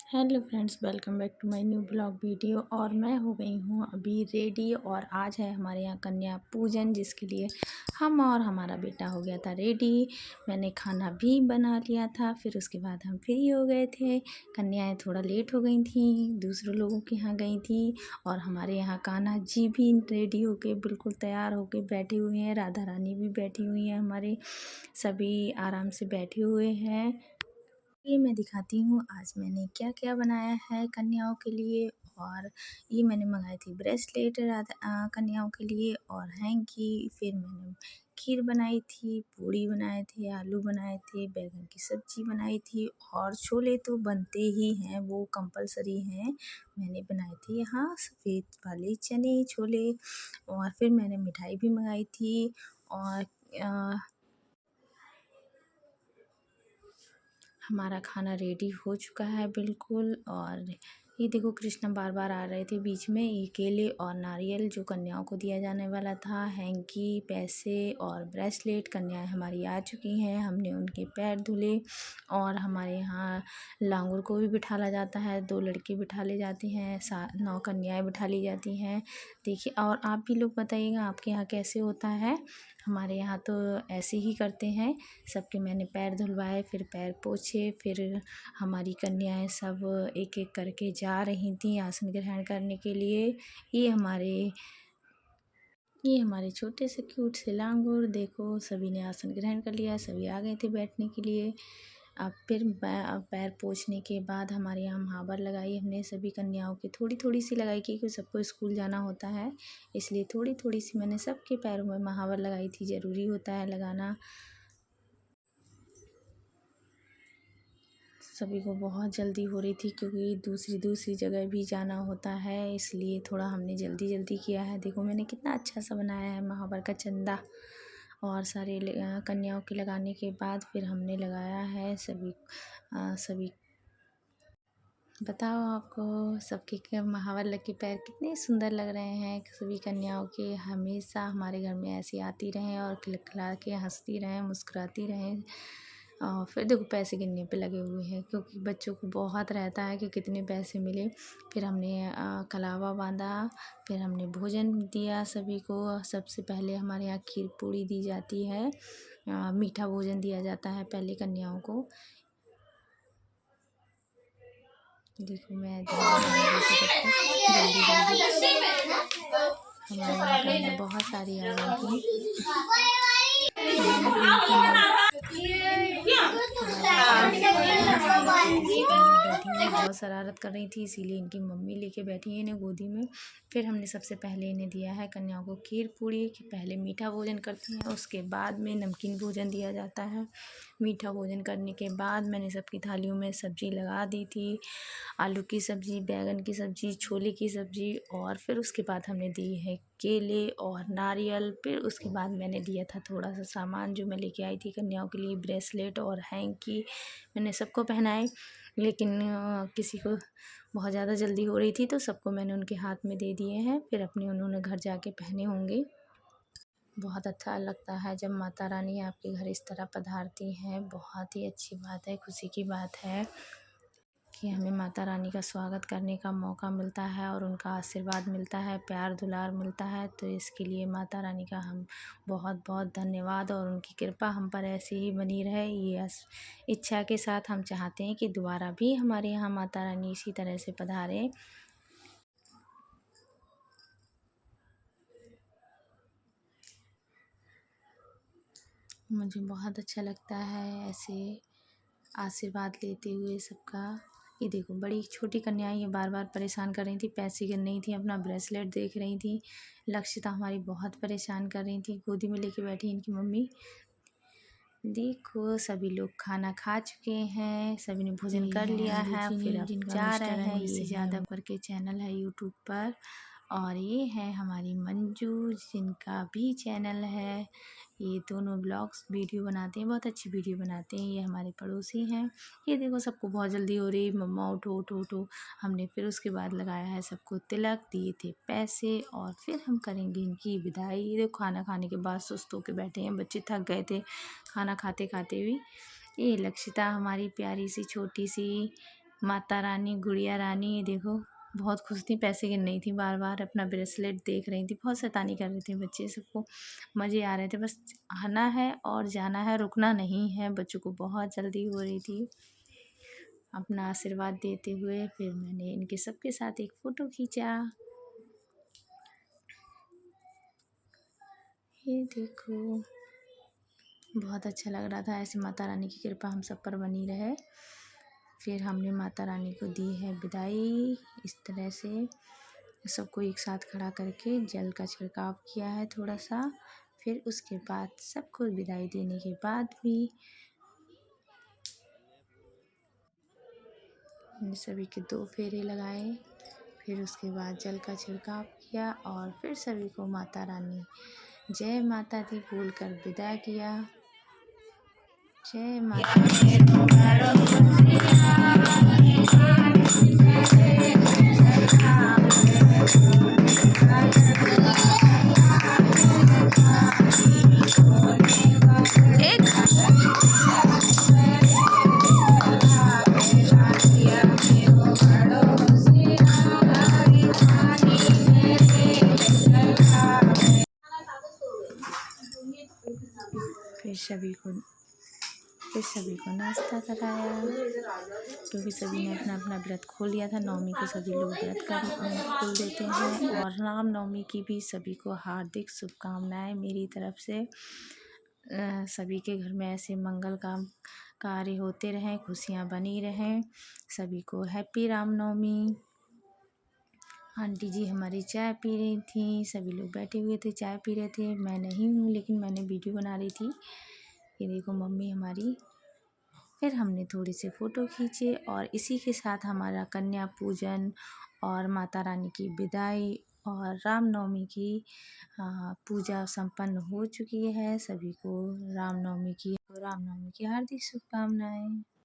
Hello friends, welcome back to my new blog video. और मैं हो गई हूँ अभी रेडी और आज है हमारे यहाँ कन्या पूजन, जिसके लिए हम और हमारा बेटा हो गया था रेडी। मैंने खाना भी बना लिया था, फिर उसके बाद हम फ्री हो गए थे। कन्याएं थोड़ा लेट हो गई थी, दूसरों लोगों के यहाँ गई थी। और हमारे यहाँ कान्हा जी भी रेडी होके बिल्कुल तैयार होके बैठे हुए हैं। राधा रानी भी बैठी हुई हैं, हमारे सभी आराम से बैठे हुए हैं। ये मैं दिखाती हूँ आज मैंने क्या क्या बनाया है कन्याओं के लिए। और ये मैंने मंगाई थी ब्रेसलेट कन्याओं के लिए और हैंकी। फिर मैंने खीर बनाई थी, पूड़ी बनाए थे, आलू बनाए थे, बैगन की सब्जी बनाई थी। और छोले तो बनते ही हैं, वो कंपलसरी हैं। मैंने बनाए थे यहाँ सफ़ेद वाले चने छोले। और फिर मैंने मिठाई भी मंगाई थी। और हमारा खाना रेडी हो चुका है बिल्कुल। और ये देखो, कृष्णा बार बार आ रहे थे बीच में। ये केले और नारियल जो कन्याओं को दिया जाने वाला था, हैंकी, पैसे और ब्रेसलेट कन्याएं हमारी आ चुकी हैं। हमने उनके पैर धुले। और हमारे यहाँ लांगुर को भी बिठाला जाता है, 2 लड़के बिठा ले जाते हैं, 9 कन्याएं बिठा ली जाती हैं। देखिए, और आप भी लोग बताइएगा आपके यहाँ कैसे होता है। हमारे यहाँ तो ऐसे ही करते हैं। सबके मैंने पैर धुलवाए, फिर पैर पोछे। फिर हमारी कन्याएं सब एक एक करके जा रही थी आसन ग्रहण करने के लिए। ये हमारे छोटे से क्यूट से लांगुर देखो, सभी ने आसन ग्रहण कर लिया, सभी आ गए थे बैठने के लिए। अब फिर पैर पोछने के बाद हमारे यहाँ महावर लगाई हमने सभी कन्याओं की, थोड़ी थोड़ी सी लगाई क्योंकि सबको स्कूल जाना होता है, इसलिए थोड़ी थोड़ी सी मैंने सबके पैरों में महावर लगाई थी, ज़रूरी होता है लगाना। सभी को बहुत जल्दी हो रही थी क्योंकि दूसरी जगह भी जाना होता है, इसलिए थोड़ा हमने जल्दी जल्दी किया है। देखो मैंने कितना अच्छा सा बनाया है महावर का चंदा। और सारे कन्याओं के लगाने के बाद फिर हमने लगाया है सभी। बताओ आपको सबके महावर लग के पैर कितने सुंदर लग रहे हैं सभी कन्याओं के। हमेशा हमारे घर में ऐसी आती रहें और खिलखिला के हंसती रहें, मुस्कुराती रहें। और फिर देखो पैसे गिनने पे लगे हुए हैं क्योंकि बच्चों को बहुत रहता है कि कितने पैसे मिले। फिर हमने कलावा बांधा, फिर हमने भोजन दिया सभी को। सबसे पहले हमारे यहाँ खीर पूड़ी दी जाती है, मीठा भोजन दिया जाता है पहले कन्याओं को। देखो मैं जल्दी हमारे यहाँ बहुत सारी आ गई थी। बहुत शरारत कर रही थी, इसीलिए इनकी मम्मी लेके बैठी है इन्हें गोदी में। फिर हमने सबसे पहले इन्हें दिया है कन्याओं को खीर पूड़ी, कि पहले मीठा भोजन करती हैं, उसके बाद में नमकीन भोजन दिया जाता है। मीठा भोजन करने के बाद मैंने सबकी थालियों में सब्ज़ी लगा दी थी, आलू की सब्ज़ी, बैंगन की सब्ज़ी, छोले की सब्ज़ी। और फिर उसके बाद हमने दी है केले और नारियल। फिर उसके बाद मैंने दिया था थोड़ा सा सामान जो मैं लेके आई थी कन्याओं के लिए, ब्रेसलेट और हैंकी। मैंने सबको पहनाए, लेकिन किसी को बहुत ज़्यादा जल्दी हो रही थी तो सबको मैंने उनके हाथ में दे दिए हैं, फिर अपने उन्होंने घर जाके पहने होंगे। बहुत अच्छा लगता है जब माता रानी आपके घर इस तरह पधारती हैं, बहुत ही अच्छी बात है, खुशी की बात है कि हमें माता रानी का स्वागत करने का मौका मिलता है और उनका आशीर्वाद मिलता है, प्यार दुलार मिलता है। तो इसके लिए माता रानी का हम बहुत बहुत धन्यवाद, और उनकी कृपा हम पर ऐसी ही बनी रहे, ये इच्छा के साथ हम चाहते हैं कि दोबारा भी हमारे यहाँ माता रानी इसी तरह से पधारे। मुझे बहुत अच्छा लगता है ऐसे आशीर्वाद लेते हुए सबका। ये देखो बड़ी छोटी कन्याएं ये बार बार परेशान कर रही थी, पैसे गिन रही थी, अपना ब्रेसलेट देख रही थी। लक्षिता हमारी बहुत परेशान कर रही थी, गोदी में लेके बैठी इनकी मम्मी। देखो सभी लोग खाना खा चुके हैं, सभी ने भोजन कर लिया है, फिर अब जा रहे हैं। ये यादव करके चैनल है यूट्यूब पर। और ये है हमारी मंजू, जिनका भी चैनल है। ये दोनों ब्लॉग्स वीडियो बनाते हैं, बहुत अच्छी वीडियो बनाते हैं। ये हमारे पड़ोसी हैं। ये देखो सबको बहुत जल्दी हो रही, मम्मा उठो उठो उठो। हमने फिर उसके बाद लगाया है सबको तिलक, दिए थे पैसे, और फिर हम करेंगे इनकी विदाई। ये देखो खाना खाने के बाद सुस्त होके बैठे हैं, बच्चे थक गए थे खाना खाते खाते भी। ये लक्षिता हमारी प्यारी सी छोटी सी माता रानी, गुड़िया रानी, ये देखो बहुत खुश थी, पैसे गिन रही थी, बार बार अपना ब्रेसलेट देख रही थी, बहुत शैतानी कर रहे थे बच्चे, सबको मज़े आ रहे थे। बस आना है और जाना है, रुकना नहीं है। बच्चों को बहुत जल्दी हो रही थी। अपना आशीर्वाद देते हुए फिर मैंने इनके सबके साथ एक फ़ोटो खींचा। ये देखो बहुत अच्छा लग रहा था। ऐसे माता रानी की कृपा हम सब पर बनी रहे। फिर हमने माता रानी को दी है विदाई। इस तरह से सबको एक साथ खड़ा करके जल का छिड़काव किया है थोड़ा सा। फिर उसके बाद सबको विदाई देने के बाद भी हमने सभी के 2 फेरे लगाए। फिर उसके बाद जल का छिड़काव किया और फिर सभी को माता रानी जय माता दी बोलकर विदा किया। जय माता दी। फिर सभी को नाश्ता कराया, क्योंकि सभी ने अपना अपना व्रत खोल लिया था। नवमी को सभी लोग व्रत खोल देते हैं। और रामनवमी की भी सभी को हार्दिक शुभकामनाएं मेरी तरफ से। सभी के घर में ऐसे मंगल काम कार्य होते रहें, खुशियाँ बनी रहें। सभी को हैप्पी रामनवमी। आंटी जी हमारी चाय पी रही थी, सभी लोग बैठे हुए थे, चाय पी रहे थे। मैं नहीं हूँ, लेकिन मैंने वीडियो बना रही थी। ये देखो मम्मी हमारी। फिर हमने थोड़े से फ़ोटो खींचे और इसी के साथ हमारा कन्या पूजन और माता रानी की विदाई और रामनवमी की पूजा संपन्न हो चुकी है। सभी को रामनवमी की हार्दिक शुभकामनाएं।